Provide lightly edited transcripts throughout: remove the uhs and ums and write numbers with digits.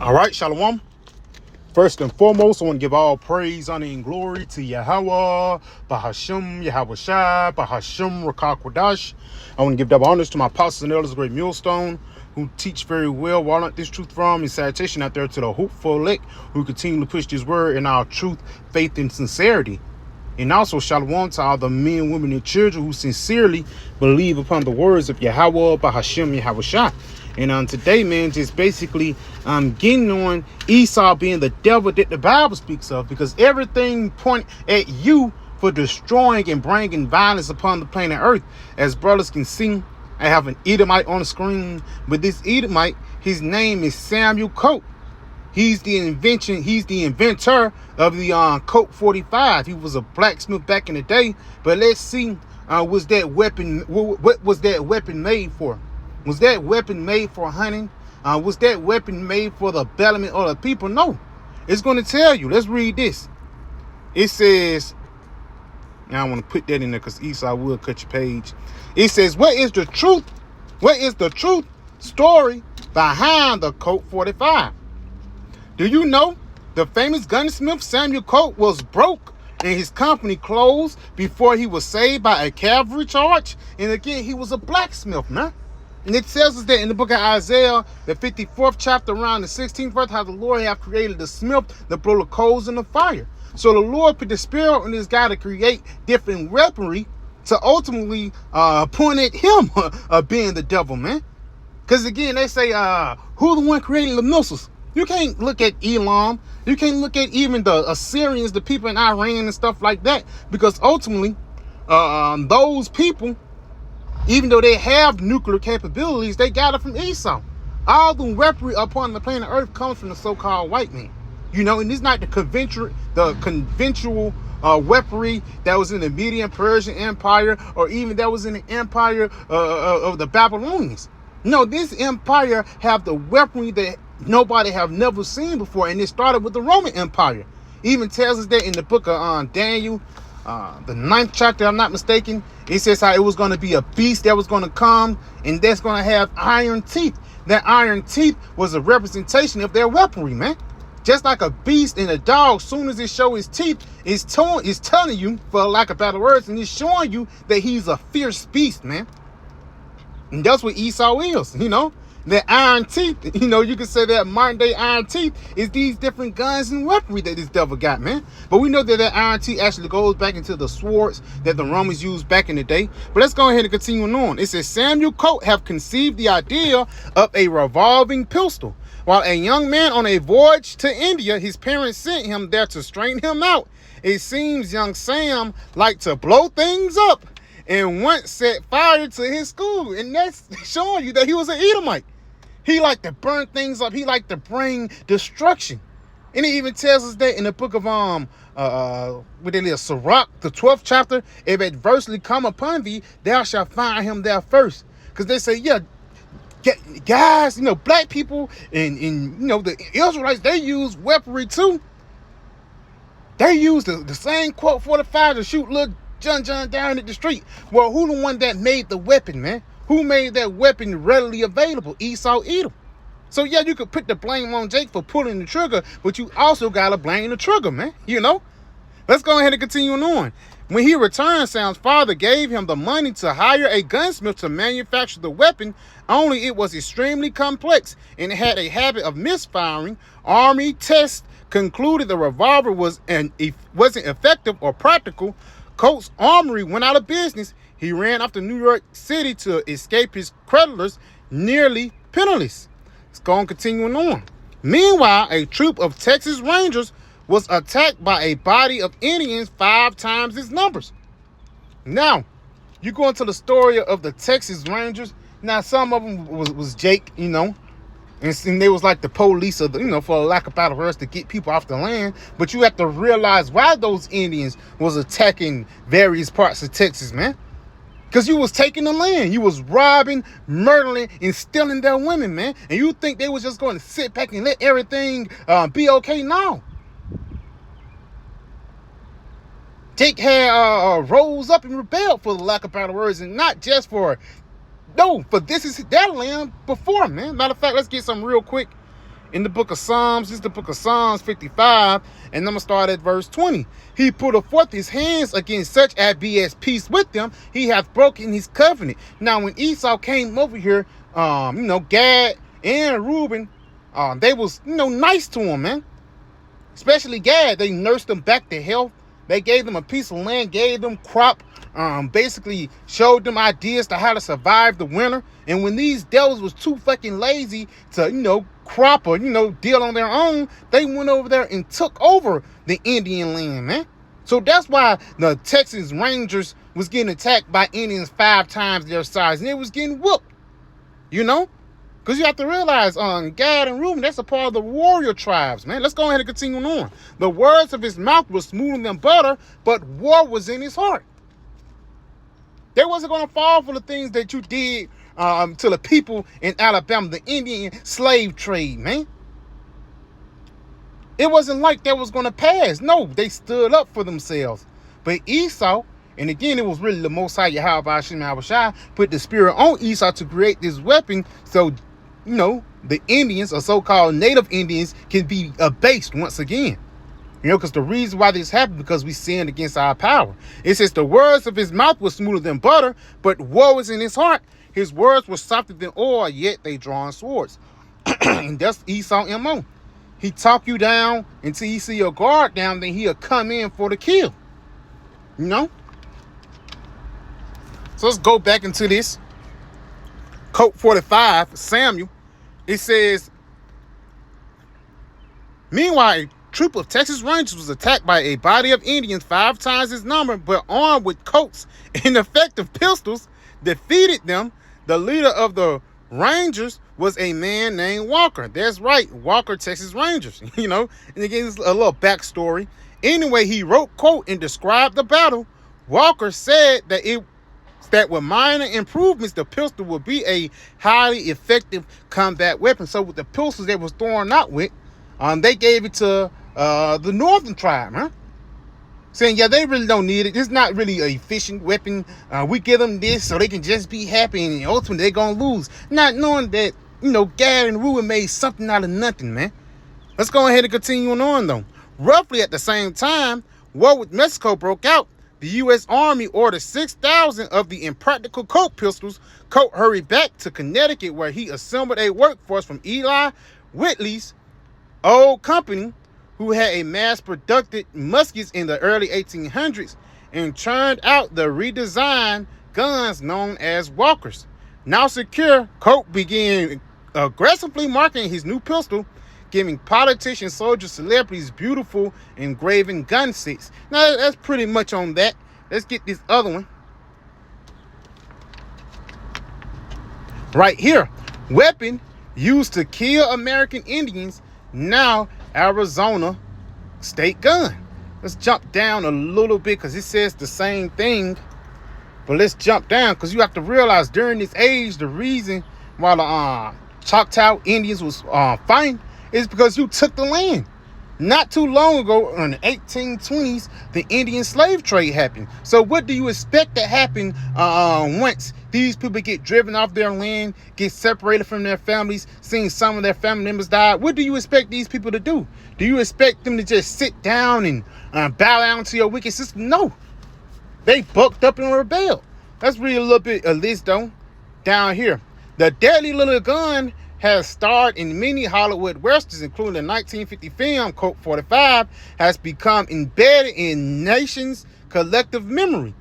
All right, Shalom. First and foremost, I want to give all praise, honor, and glory to Yahweh, Bahashim, Yahweh Shai, Bahashim, Rakakwadash. I want to give double honors to my apostles and elders of Great Millstone, who teach very well, where I learned this truth from, and salutation out there to the hopeful elect who continue to push this word in our truth, faith, and sincerity. And also, Shalom to all the men, women, and children who sincerely believe upon the words of Yahweh, Bahashim, Yahweh Shai. And today, man, just basically getting on Esau being the devil that the Bible speaks of, because everything point at you for destroying and bringing violence upon the planet Earth. As brothers can see, I have an Edomite on the screen, but this Edomite, his name is Samuel Colt. He's the inventor of the Colt 45. He was a blacksmith back in the day. But let's see, was that weapon? What was that weapon made for? Was that weapon made for hunting? Was that weapon made for the betterment of the people? No. It's going to tell you. Let's read this. It says, now I want to put that in there because Esau will cut your page. It says, what is the truth? What is the truth story behind the Colt 45? Do you know the famous gunsmith Samuel Colt was broke and his company closed before he was saved by a cavalry charge? And again, he was a blacksmith, man. And it tells us that in the book of Isaiah, the 54th chapter, around the 16th verse, how the Lord have created the smith to blow the coals in the fire. So the Lord put the spirit on this guy to create different weaponry to ultimately point at him being the devil, man. Because again, they say, who the one creating the missiles? You can't look at Elam. You can't look at even the Assyrians, the people in Iran and stuff like that. Because ultimately, those people, even though they have nuclear capabilities, they got it from Esau. All the weaponry upon the planet Earth comes from the so-called white man. You know, and it's not the conventional weaponry that was in the Median Persian Empire, or even that was in the empire of the Babylonians. No, this empire have the weaponry that nobody have never seen before, and it started with the Roman Empire. Even tells us that in the book of Daniel, the 9th chapter, I'm not mistaken. It says how it was going to be a beast that was going to come, and that's going to have iron teeth. That iron teeth was a representation of their weaponry, man. Just like a beast and a dog, soon as it shows his teeth, it's telling you, for lack of better words, and it's showing you that he's a fierce beast, man. And that's what Esau is, you know. The iron teeth, you know, you can say that modern day iron teeth is these different guns and weaponry that this devil got, man. But we know that that iron teeth actually goes back into the swords that the Romans used back in the day. But let's go ahead and continue on. It says Samuel Colt have conceived the idea of a revolving pistol. While a young man on a voyage to India, his parents sent him there to straighten him out. It seems young Sam liked to blow things up and once set fire to his school. And that's showing you that he was an Edomite. He liked to burn things up. He liked to bring destruction. And it even tells us that in the book of Sirach, the 12th chapter, if adversity come upon thee, thou shalt find him there first. Because they say, yeah, guys, you know, black people and you know, the Israelites, they use weaponry too. They use the same Colt 45 to shoot little John down at the street. Well, who the one that made the weapon, man? Who made that weapon readily available? Esau, Edom. So yeah, you could put the blame on Jake for pulling the trigger, but you also gotta blame the trigger, man. You know? Let's go ahead and continue on. When he returned, Sam's father gave him the money to hire a gunsmith to manufacture the weapon, only it was extremely complex and it had a habit of misfiring. Army tests concluded the revolver wasn't effective or practical. Colt's armory went out of business. He ran off to New York City to escape his creditors, nearly penniless. Let's go on continuing on. Meanwhile, a troop of Texas Rangers was attacked by a body of Indians 5 times its numbers. Now, you go into the story of the Texas Rangers. Now, some of them was Jake, you know, and they was like the police of the, you know, for a lack of better words, to get people off the land. But you have to realize why those Indians was attacking various parts of Texas, man. Because you was taking the land. You was robbing, murdering, and stealing their women, man. And you think they was just going to sit back and let everything be okay? No. Jake had rose up and rebelled, for the lack of better words, and not just for this is their land before, man. Matter of fact, let's get some real quick. in the book of Psalms. This is the book of Psalms 55, and I'm going to start at verse 20. He putteth forth his hands against such as be at peace with them. He hath broken his covenant. Now, when Esau came over here, Gad and Reuben, they was, nice to him, man. Especially Gad. They nursed them back to health. They gave them a piece of land, gave them crop, basically showed them ideas to how to survive the winter. And when these devils was too fucking lazy to, crop or, deal on their own, they went over there and took over the Indian land, man. So that's why the Texas Rangers was getting attacked by Indians 5 times their size, and it was getting whooped, Because you have to realize, Gad and Reuben, that's a part of the warrior tribes, man. Let's go ahead and continue on. The words of his mouth were smoother than butter, but war was in his heart. They wasn't going to fall for the things that you did to the people in Alabama, the Indian slave trade, man. It wasn't like that was going to pass. No, they stood up for themselves. But Esau, and again, it was really the Most High Yahweh Shai put the spirit on Esau to create this weapon so, the Indians or so-called native Indians can be abased once again. Because the reason why this happened, because we sinned against our power. It says the words of his mouth were smoother than butter, but woe is in his heart. His words were softer than oil, yet they drawn swords. And that's Esau M.O. He talk you down until he see your guard down, then he'll come in for the kill. So let's go back into this. Colt 45, Samuel. It says, meanwhile, a troop of Texas Rangers was attacked by a body of Indians 5 times its number, but armed with Colts and effective pistols, defeated them. The leader of the Rangers was a man named Walker. That's right, Walker, Texas Rangers, And again, it's a little backstory. Anyway, he wrote, quote, and described the battle. Walker said that with minor improvements, the pistol would be a highly effective combat weapon. So with the pistols that was thrown out with, they gave it to the northern tribe, huh? Saying, yeah, they really don't need it. It's not really an efficient weapon. We give them this so they can just be happy, and ultimately they're going to lose. Not knowing that, Gad and Reuben made something out of nothing, man. Let's go ahead and continue on, though. Roughly at the same time, war with Mexico broke out. The U.S. Army ordered 6,000 of the impractical Colt pistols. Colt hurried back to Connecticut, where he assembled a workforce from Eli Whitley's old company, who had a mass-produced muskets in the early 1800s, and churned out the redesigned guns known as Walkers. Now secure, Colt began aggressively marketing his new pistol, giving politicians, soldiers, celebrities beautiful engraven gun sets. Now, that's pretty much on that. Let's get this other one. Right here. Weapon used to kill American Indians, now Arizona state gun. Let's jump down a little bit because it says the same thing. But let's jump down because you have to realize during this age, the reason why the Choctaw Indians was fighting is because you took the land. Not too long ago, in the 1820s, the Indian slave trade happened. So what do you expect to happen once these people get driven off their land, get separated from their families, seeing some of their family members die? What do you expect these people to do? Do you expect them to just sit down and bow down to your wicked system? No. They bucked up and rebelled. Let's read a little bit of this, though, down here. The deadly little gun has starred in many Hollywood westerns, including the 1950 film Colt 45, has become embedded in nations' collective memory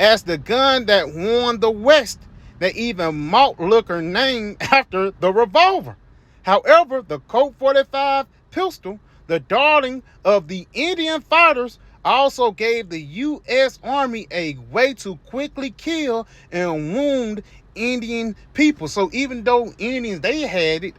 as the gun that won the West, that even Malt Looker named after the revolver. However, the Colt 45 pistol, the darling of the Indian fighters, also gave the U.S. Army a way to quickly kill and wound Indian people. So even though Indians, they had it,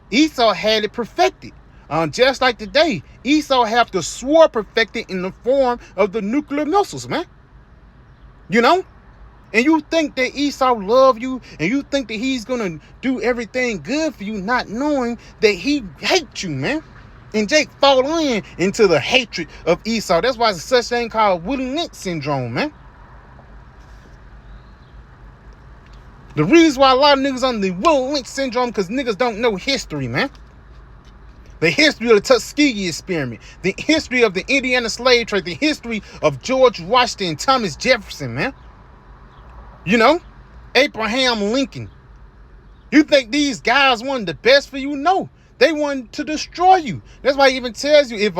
Esau had it perfected. Just like today, Esau have the sword perfected in the form of the nuclear missiles, man. And you think that Esau love you, and you think that he's gonna do everything good for you, not knowing that he hates you, man. And Jake fall into the hatred of Esau. That's why it's such thing called wooden link syndrome, man. The reason why a lot of niggas on the wooden link syndrome, because niggas don't know history, man. the history of the Tuskegee experiment, the history of the Indiana slave trade, the history of George Washington, Thomas Jefferson, man. You know, Abraham Lincoln. You think these guys wanted the best for you? No, they wanted to destroy you. That's why he even tells you, if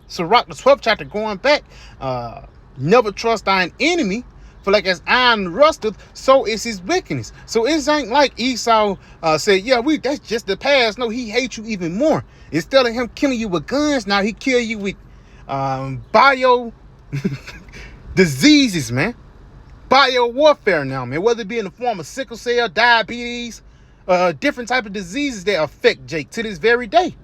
Sirach, the 12th chapter, going back, never trust thine enemy, for like as iron rusteth, so is his wickedness. So it ain't like Esau said, yeah, that's just the past. No, he hates you even more. Instead of him killing you with guns, now he kill you with bio diseases, man. Bio warfare now, man. Whether it be in the form of sickle cell, diabetes, different type of diseases that affect Jake to this very day.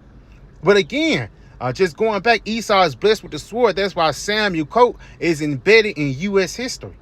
But again, just going back, Esau is blessed with the sword. That's why Samuel Colt is embedded in U.S. history.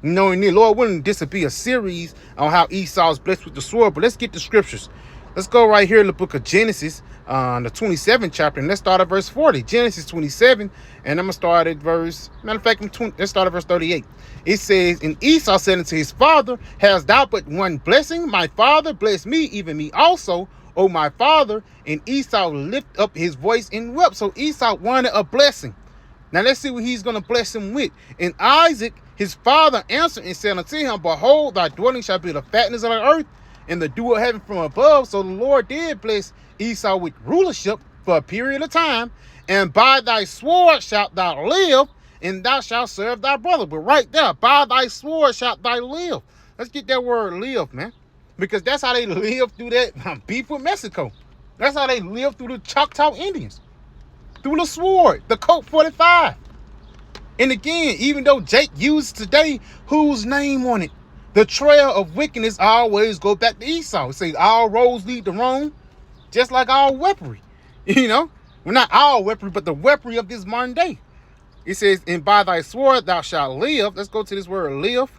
You know, and the Lord willing, this will be a series on how Esau is blessed with the sword. But let's get the scriptures. Let's go right here in the book of Genesis, the 27th chapter, and let's start at verse 40. Genesis 27, and I'm going to start at verse, matter of fact, let's start at verse 38. It says, and Esau said unto his father, hast thou but one blessing? My father, bless me, even me also, O my father. And Esau lifted up his voice and wept. So Esau wanted a blessing. Now let's see what he's going to bless him with. And Isaac, his father, answered and said unto him, behold, thy dwelling shall be the fatness of the earth, and the dew of heaven from above. So the Lord did bless Esau with rulership for a period of time. And by thy sword shalt thou live, and thou shalt serve thy brother. But right there, by thy sword shalt thou live. Let's get that word live, man. Because that's how they live through that beef with Mexico. That's how they live through the Choctaw Indians. Through the sword, the Colt 45. And again, even though Jake used today, whose name on it? The trail of wickedness always go back to Esau. Say all roads lead to Rome, just like all weaponry. You know, well, not all weaponry, but the weaponry of this modern day. It says, and by thy sword thou shalt live. Let's go to this word live.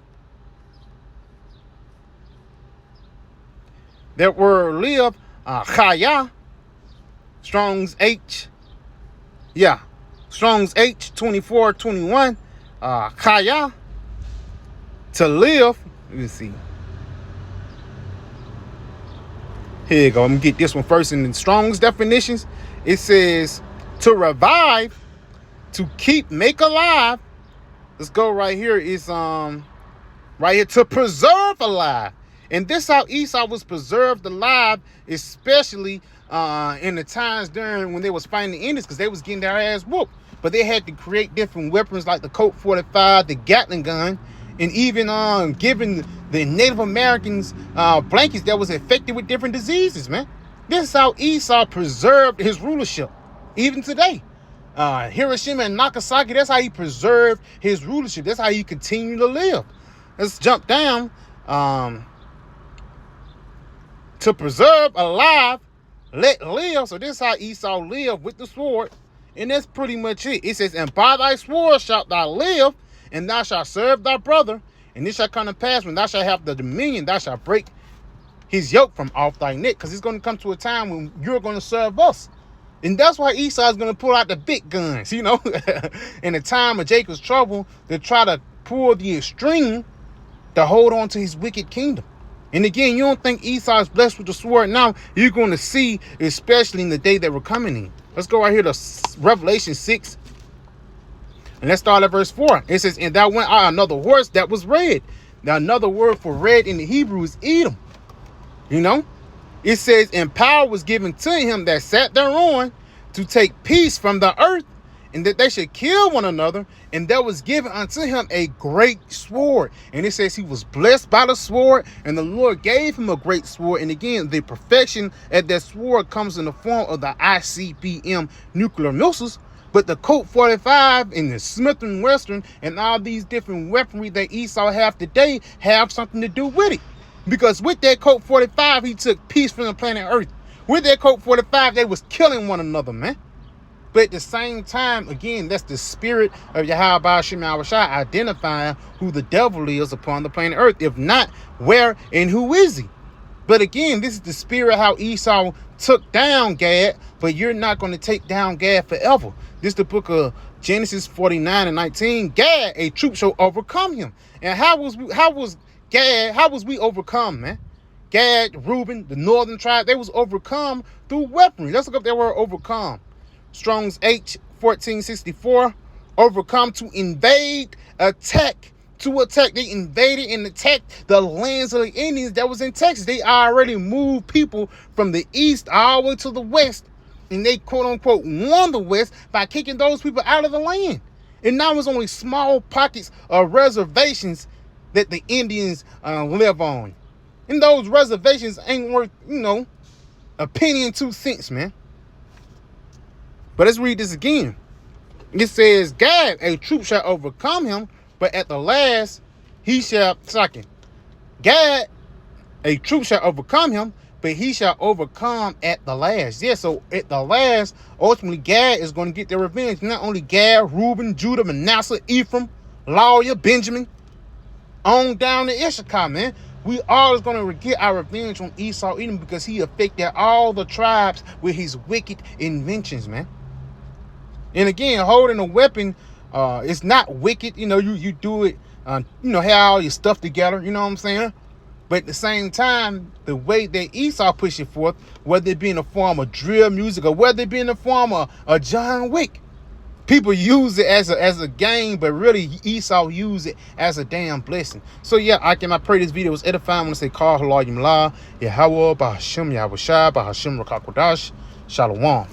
That word live, chaya, Strong's H. Yeah, Strong's H 2421. Chaya, to live. Let me see. Here you go. I'm gonna get this one first in the Strong's definitions. It says to revive, to keep, make alive. Let's go right here. It's right here, to preserve alive. And this how Esau was preserved alive, especially in the times during when they was fighting the Indians, because they was getting their ass whooped. But they had to create different weapons like the Colt 45, the Gatling gun, and even giving the Native Americans blankets that was infected with different diseases, man. This is how Esau preserved his rulership, even today. Hiroshima and Nagasaki, that's how he preserved his rulership. That's how he continued to live. Let's jump down. To preserve alive, let live. So this is how Esau lived with the sword. And that's pretty much it. It says, and by thy sword shalt thou live, and thou shalt serve thy brother. And this shall come to pass, when thou shalt have the dominion, thou shalt break his yoke from off thy neck. Because it's going to come to a time when you're going to serve us. And that's why Esau is going to pull out the big guns, you know. In the time of Jacob's trouble, to try to pull the extreme to hold on to his wicked kingdom. And again, you don't think Esau is blessed with the sword now. You're going to see, especially in the day that we're coming in. Let's go right here to Revelation 6. And let's start at verse 4. It says, and thou went out another horse that was red. Now, another word for red in the Hebrew is Edom. You know? It says, and power was given to him that sat thereon to take peace from the earth, and that they should kill one another. And there was given unto him a great sword. And it says he was blessed by the sword, and the Lord gave him a great sword. And again, the perfection of that sword comes in the form of the ICBM nuclear missiles. But the Colt 45 and the Smith & Wesson and all these different weaponry that Esau have today have something to do with it. Because with that Colt 45, he took peace from the planet Earth. With that Colt 45, they was killing one another, man. But at the same time, again, that's the spirit of Yahweh Shema Shai identifying who the devil is upon the planet Earth. If not, where and who is he? But again, this is the spirit how Esau took down Gad, but you're not going to take down Gad forever. This is the book of Genesis 49 and 19. Gad, a troop shall overcome him. And how was we overcome, man? Gad, Reuben, the northern tribe, they was overcome through weaponry. Let's look up that word overcome. Strong's H 1464. Overcome, to invade, attack. To attack. They invaded and attacked the lands of the Indians that was in Texas. They already moved people from the east all the way to the west. And they quote unquote won the west by kicking those people out of the land. And now it's only small pockets of reservations that the Indians live on. And those reservations ain't worth, a penny and 2 cents, man. But let's read this again. It says, Gad, a troop shall overcome him, but at the last he shall, Gad, a troop shall overcome him, but he shall overcome at the last. Yeah, so at the last, ultimately, Gad is going to get their revenge. Not only Gad, Reuben, Judah, Manasseh, Ephraim, Lawyer, Benjamin, on down to Issachar, man. We always going to get our revenge on Esau Edom because he affected all the tribes with his wicked inventions, man. And again, holding a weapon, it's not wicked. You do it, have all your stuff together. You know what I'm saying? But at the same time, the way that Esau pushed it forth, whether it be in the form of drill music or whether it be in the form of John Wick, people use it as a game, but really Esau used it as a damn blessing. So yeah, I pray this video was edifying. When I say call Halayim La, Yahweh, Bahashim, Yahweh Shai, Bahashim Rakakwadash, Shalom.